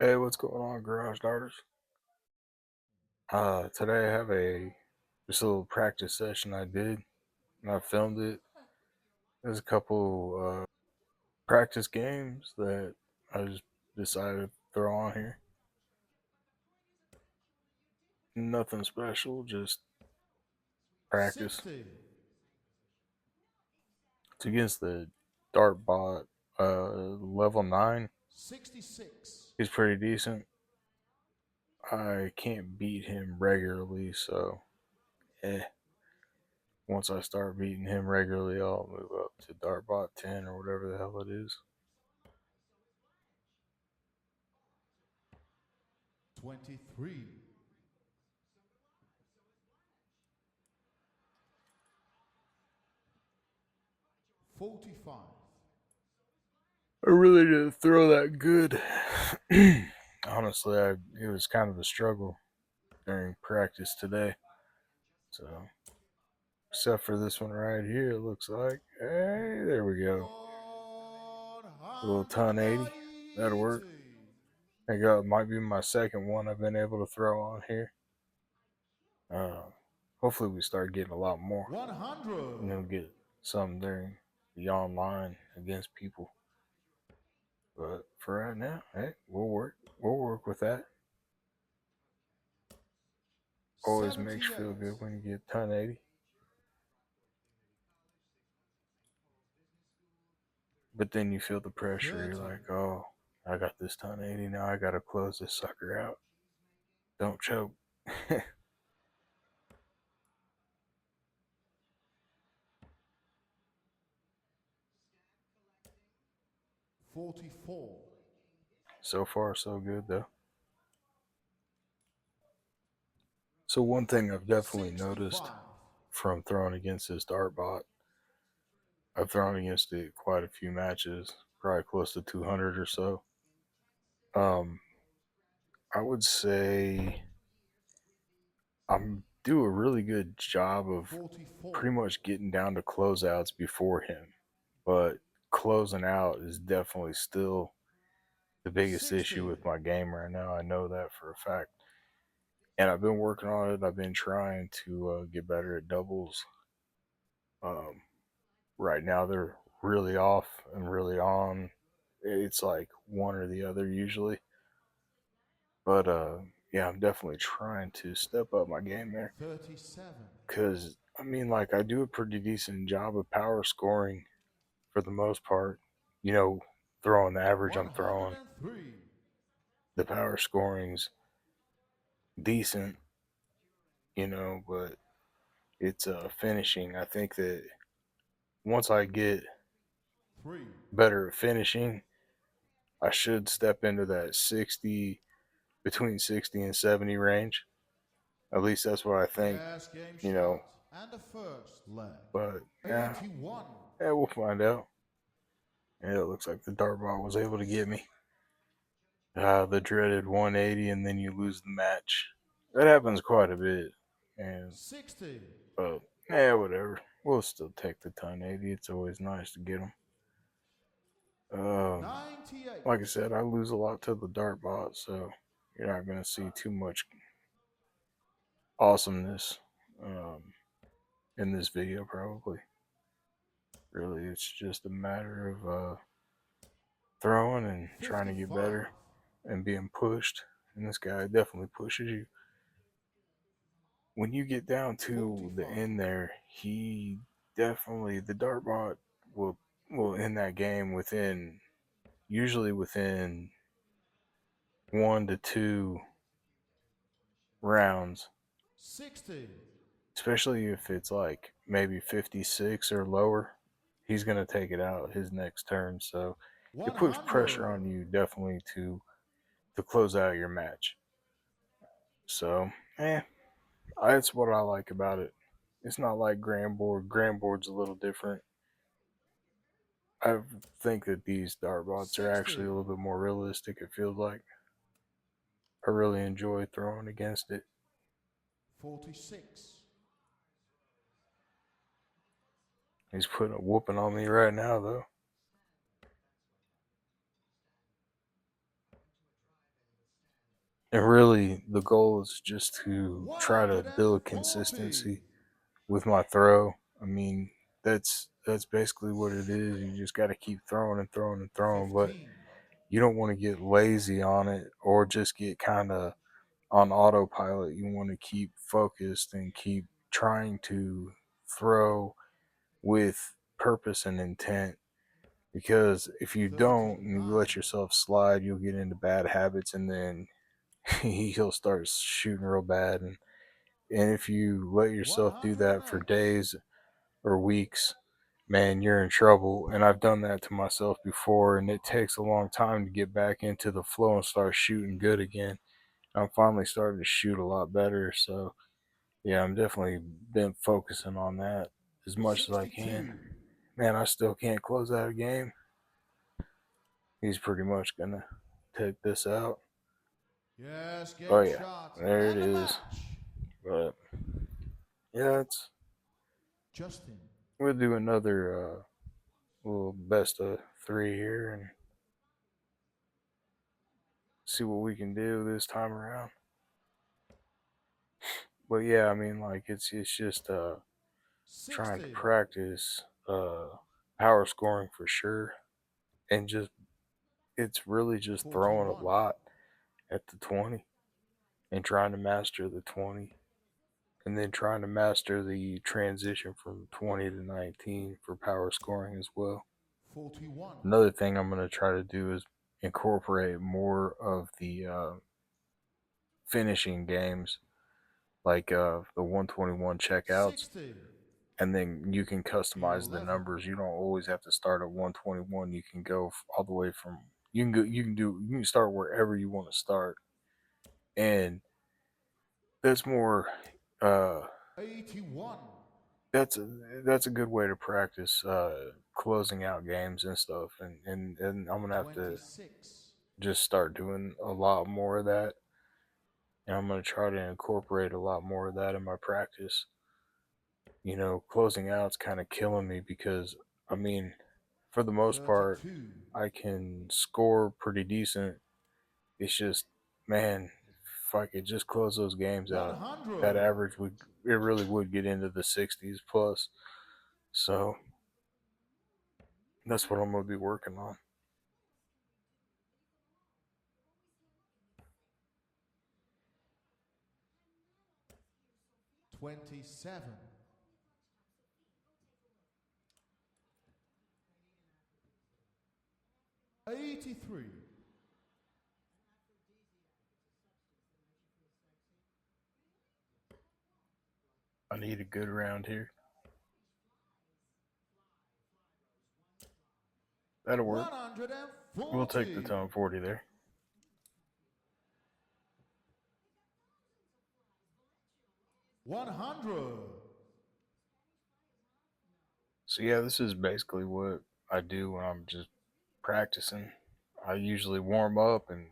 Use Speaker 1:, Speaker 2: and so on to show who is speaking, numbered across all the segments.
Speaker 1: Hey, what's going on, Garage Darters? Today I have just a little practice session I did, and I filmed it. There's a couple practice games that I just decided to throw on here. Nothing special, just practice.
Speaker 2: 60,
Speaker 1: It's against the Dartbot, level 9.
Speaker 2: 66.
Speaker 1: He's pretty decent. I can't beat him regularly, so eh. Once I start beating him regularly, I'll move up to Dartbot 10 or whatever the hell it is.
Speaker 2: 23, 45.
Speaker 1: I really didn't throw that good. Honestly, it was kind of a struggle during practice today. So, except for this one right here, it looks like. Hey, there we go. A little ton 80. That'll work.
Speaker 2: 180.
Speaker 1: I got might be my second one I've been able to throw on here. Uh, Hopefully, we start getting a lot more.
Speaker 2: 100.
Speaker 1: And then get some during the online against people. But for right now, hey, we'll work. We'll work with that. Always makes you
Speaker 2: 78.
Speaker 1: feel good when you get ton 80. But then you feel the pressure. You're
Speaker 2: 30.
Speaker 1: like, oh, I got this ton 80 now. I got to close this sucker out. Don't choke.
Speaker 2: 44.
Speaker 1: So far, so good, though. So, one thing I've definitely noticed
Speaker 2: 65.
Speaker 1: from throwing against this dart bot, I've thrown against it quite a few matches, probably close to 200 or so. Um, I would say I'm do a really good job of
Speaker 2: 44.
Speaker 1: pretty much getting down to closeouts before him, but closing out is definitely still the biggest issue
Speaker 2: 60.
Speaker 1: with my game right now. I know that for a fact, and I've been working on it. I've been trying to get better at doubles. Um, right now, they're really off and really on. It's like one or the other usually, but yeah, I'm definitely trying to step up my game there
Speaker 2: 37.
Speaker 1: because I mean, like I do a pretty decent job of power scoring for the most part. You know, throwing the average I'm throwing,
Speaker 2: 103.
Speaker 1: the power scoring's decent, but it's finishing. I think that once I get
Speaker 2: 3.
Speaker 1: better at finishing, I should step into that 60, between 60 and 70 range. At least that's what I think,
Speaker 2: Yes, game
Speaker 1: you
Speaker 2: start.
Speaker 1: know.
Speaker 2: And the first leg.
Speaker 1: But yeah,
Speaker 2: 81.
Speaker 1: yeah, we'll find out. Yeah, it looks like the dart ball was able to get me. The dreaded 180, and then you lose the match. That happens quite a bit, and
Speaker 2: 60.
Speaker 1: yeah, whatever. We'll still take the ton 80. It's always nice to get them.
Speaker 2: 98.
Speaker 1: Like I said, I lose a lot to the dart bot, so you're not gonna see too much awesomeness um, in this video, probably. Really, it's just a matter of throwing and trying to get
Speaker 2: 55.
Speaker 1: better and being pushed. And this guy definitely pushes you. When you get down to the
Speaker 2: 45.
Speaker 1: end there, he definitely the dart bot will will end that game within usually within 1 to 2 rounds,
Speaker 2: 60.
Speaker 1: especially if it's like maybe 56 or lower. He's gonna take it out his next turn, so it puts
Speaker 2: 100.
Speaker 1: pressure on you definitely to close out your match. So, that's what I like about it. It's not like Grand Board. Grand Board's a little different. I think that these dartbots are actually
Speaker 2: 60.
Speaker 1: a little bit more realistic. It feels like I really enjoy throwing against it.
Speaker 2: 46.
Speaker 1: He's putting a whooping on me right now, though. And really, the goal is just to try to build
Speaker 2: 140.
Speaker 1: consistency with my throw. I mean, that's basically what it is. You just got to keep throwing and throwing and throwing, but
Speaker 2: 15.
Speaker 1: you don't want to get lazy on it or just get kind of on autopilot. You want to keep focused and keep trying to throw with purpose and intent, because if you don't and you
Speaker 2: 39.
Speaker 1: let yourself slide, you'll get into bad habits, and then you'll start shooting real bad. And if you let yourself do that for
Speaker 2: 108.
Speaker 1: days or weeks, man, you're in trouble. And I've done that to myself before, and it takes a long time to get back into the flow and start shooting good again. I'm finally starting to shoot a lot better, so yeah, I'm definitely been focusing on that as much as I can.
Speaker 2: 62.
Speaker 1: Man, I still can't close out a game. He's pretty much gonna take this out.
Speaker 2: Yes,
Speaker 1: Oh
Speaker 2: game
Speaker 1: yeah,
Speaker 2: shot.
Speaker 1: there it
Speaker 2: And a
Speaker 1: is.
Speaker 2: match.
Speaker 1: But yeah, it's
Speaker 2: Justin.
Speaker 1: we'll do another little best of three here and see what we can do this time around. But yeah, I mean, like it's just trying to
Speaker 2: 60.
Speaker 1: practice power scoring for sure, and just it's really just throwing a
Speaker 2: 41.
Speaker 1: lot at the 20 and trying to master the 20, and then trying to master the transition from 20 to 19 for power scoring as well.
Speaker 2: 41.
Speaker 1: Another thing I'm going to try to do is incorporate more of the finishing games, like the 121 checkouts,
Speaker 2: 60.
Speaker 1: and then you can customize the
Speaker 2: 11.
Speaker 1: numbers. You don't always have to start at 121. You can go all the way from you can start wherever you want to start, and that's more uh
Speaker 2: 81.
Speaker 1: that's a that's a good way to practice closing out games and stuff, and I'm gonna have to
Speaker 2: 26.
Speaker 1: just start doing a lot more of that, and I'm gonna try to incorporate a lot more of that in my practice. Closing out's kind of killing me because, I mean, for the most part,
Speaker 2: 32.
Speaker 1: I can score pretty decent. It's just, man, if I could just close those games out, that
Speaker 2: 100.
Speaker 1: average would it really would get into the 60s plus. So that's what I'm gonna be working on.
Speaker 2: 27. 83.
Speaker 1: I need a good round here. That'll work. We'll take the
Speaker 2: 140.
Speaker 1: Ton 40 there.
Speaker 2: 100.
Speaker 1: So yeah, this is basically what I do when I'm just practicing. I usually warm up, and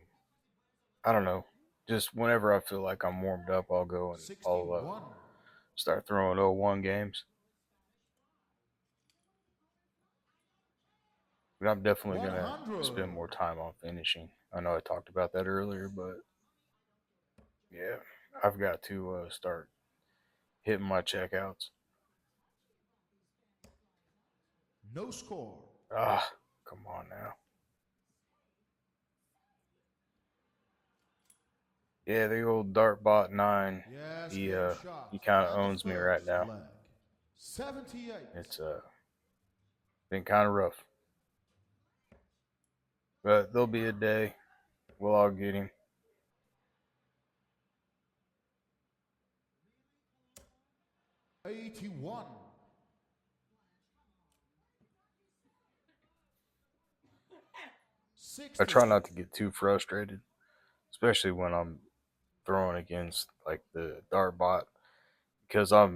Speaker 1: I don't know, just whenever I feel like I'm warmed up, I'll go and I'll
Speaker 2: 61.
Speaker 1: start throwing 0-1 games. But I'm definitely gonna
Speaker 2: 100.
Speaker 1: spend more time on finishing. I know I talked about that earlier, but yeah, I've got to start hitting my checkouts.
Speaker 2: No score.
Speaker 1: Ah, come on now. Yeah, the old Dartbot 9.
Speaker 2: Yes,
Speaker 1: He
Speaker 2: game
Speaker 1: he
Speaker 2: shot.
Speaker 1: kind of
Speaker 2: And the
Speaker 1: owns me right
Speaker 2: first
Speaker 1: now.
Speaker 2: leg. 78.
Speaker 1: It's been kind of rough, but there'll be a day we'll all get him.
Speaker 2: 81.
Speaker 1: I
Speaker 2: 60.
Speaker 1: try not to get too frustrated, especially when I'm throwing against like the Dartbot, because I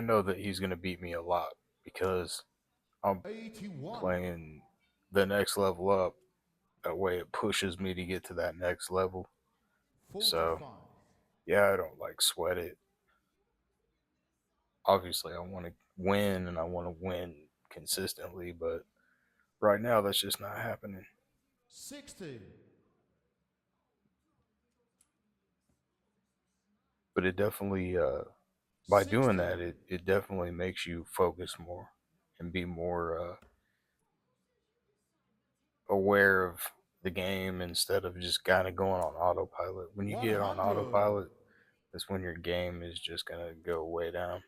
Speaker 1: know that he's gonna beat me a lot because I'm
Speaker 2: 81.
Speaker 1: playing the next level up. That way, it pushes me to get to that next level. So
Speaker 2: 45.
Speaker 1: yeah, I don't like sweat it. Obviously, I want to win and I want to win consistently, but right now that's just not happening.
Speaker 2: 60.
Speaker 1: but it definitely by doing
Speaker 2: 60.
Speaker 1: that, it definitely makes you focus more and be more aware of the game instead of just kind of going on autopilot. When you get on
Speaker 2: 100.
Speaker 1: autopilot, that's when your game is just gonna go way down.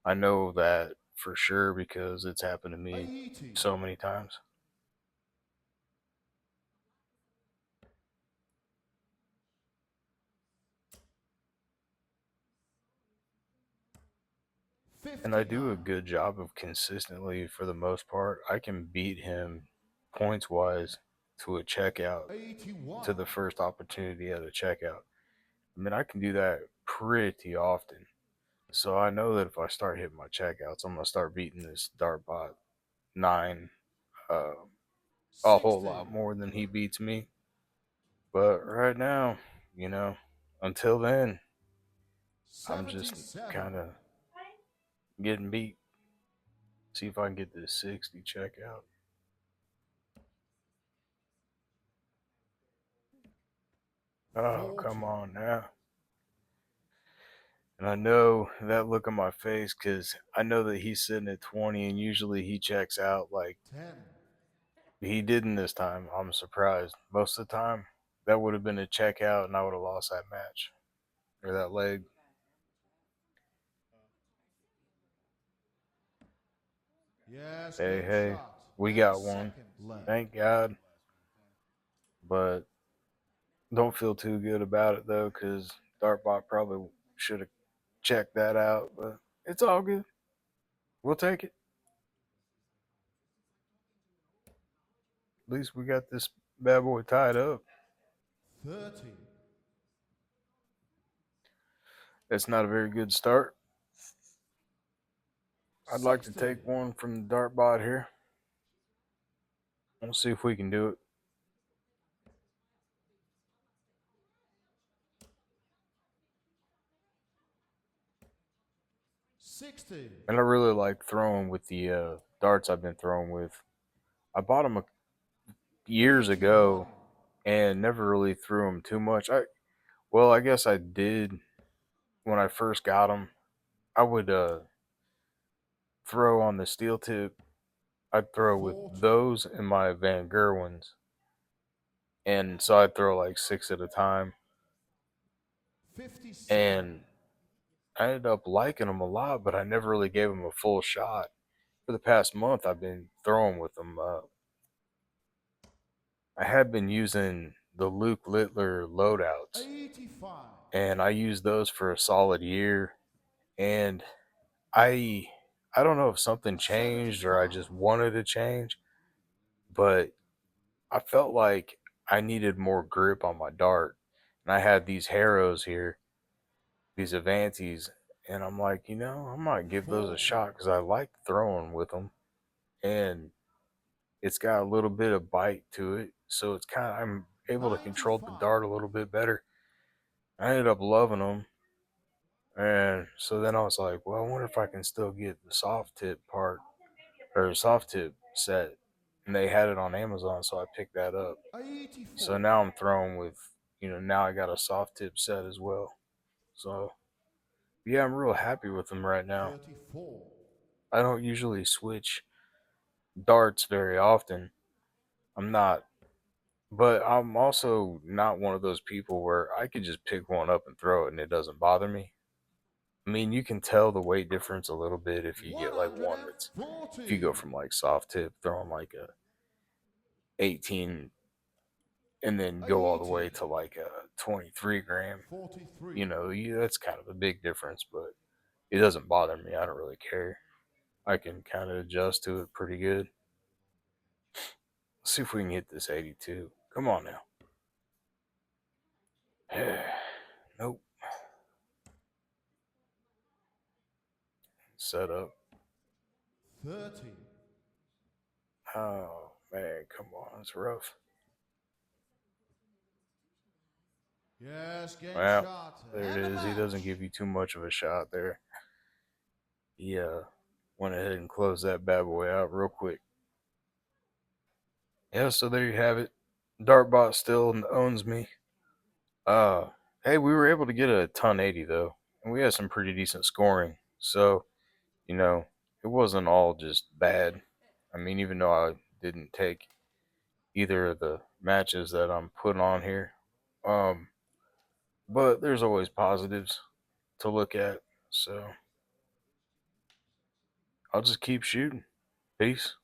Speaker 1: I know that for sure because it's happened to me
Speaker 2: 80.
Speaker 1: so many times.
Speaker 2: 59.
Speaker 1: And I do a good job of consistently, for the most part, I can beat him points wise to a checkout,
Speaker 2: 81.
Speaker 1: to the first opportunity at a checkout. I mean, I can do that pretty often. So I know that if I start hitting my checkouts, I'm gonna start beating this Dartbot 9 uh, a whole
Speaker 2: 60.
Speaker 1: lot more than he beats me. But right now, you know, until then, I'm just
Speaker 2: 77.
Speaker 1: kind of getting beat. See if I can get this 60 checkout. Oh,
Speaker 2: 40.
Speaker 1: come on now. And I know that look on my face because I know that he's sitting at 20 and usually he checks out like
Speaker 2: 10.
Speaker 1: he didn't this time. I'm surprised. Most of the time, that would have been a checkout and I would have lost that match or that leg.
Speaker 2: Yes,
Speaker 1: Hey,
Speaker 2: game
Speaker 1: hey,
Speaker 2: shot.
Speaker 1: we
Speaker 2: 10
Speaker 1: got one.
Speaker 2: seconds left.
Speaker 1: Thank God. But don't feel too good about it though because Dartbot probably should have checked that out. But it's all good. We'll take it. At least we got this bad boy tied up.
Speaker 2: 30.
Speaker 1: That's not a very good start. I'd like to
Speaker 2: 60.
Speaker 1: take one from the Dartbot here. We'll see if we can do it.
Speaker 2: 60.
Speaker 1: And I really like throwing with the darts I've been throwing with. I bought them years
Speaker 2: 81.
Speaker 1: ago and never really threw them too much. Well, I guess I did when I first got them. I would throw on the steel tip. I'd throw with
Speaker 2: 40.
Speaker 1: those and my Van Gerwins, and so I'd throw like six at a time.
Speaker 2: 57.
Speaker 1: And I ended up liking them a lot, but I never really gave them a full shot. For the past month, I've been throwing with them. I had been using the Luke Littler loadouts,
Speaker 2: 85.
Speaker 1: and I used those for a solid year. And I I don't know if something changed or I
Speaker 2: 75.
Speaker 1: just wanted to change, but I felt like I needed more grip on my dart. And I had these Harrows here, these Avantis, and I'm like, I might give those a
Speaker 2: 40.
Speaker 1: shot because I like throwing with them, and it's got a little bit of bite to it, so it's kind of I'm able to control the
Speaker 2: 95.
Speaker 1: dart a little bit better. I ended up loving them, and so then I was like, well, I wonder if I can still get the soft tip part or the soft tip set, and they had it on Amazon, so I picked that up. So
Speaker 2: 84.
Speaker 1: now I'm throwing with, now I got a soft tip set as well. So yeah, I'm real happy with them right now.
Speaker 2: 34.
Speaker 1: I don't usually switch darts very often. I'm not, but I'm also not one of those people where I could just pick one up and throw it and it doesn't bother me. I mean, you can tell the weight difference a little bit if you get like one that's, if you
Speaker 2: 140.
Speaker 1: go from like soft tip, throwing like a 18 and then go all the
Speaker 2: 80.
Speaker 1: way to like a 23 gram,
Speaker 2: 43.
Speaker 1: that's kind of a big difference, but it doesn't bother me. I don't really care. I can kind of adjust to it pretty good. Let's see if we can hit this 82. Come on now. Nope. Set up.
Speaker 2: 30.
Speaker 1: Oh, man. Come on. It's rough.
Speaker 2: Yes, game
Speaker 1: Well,
Speaker 2: shot.
Speaker 1: there it
Speaker 2: And a
Speaker 1: is. He doesn't
Speaker 2: match.
Speaker 1: give you too much of a shot there. He went ahead and closed that bad boy out real quick. Yeah, so there you have it. Dartbot still owns me. Uh, Hey, we were able to get a ton 80 though, and we had some pretty decent scoring. So, you know, it wasn't all just bad. I mean, even though I didn't take either of the matches that I'm putting on here, um, but there's always positives to look at. So I'll just keep shooting. Peace.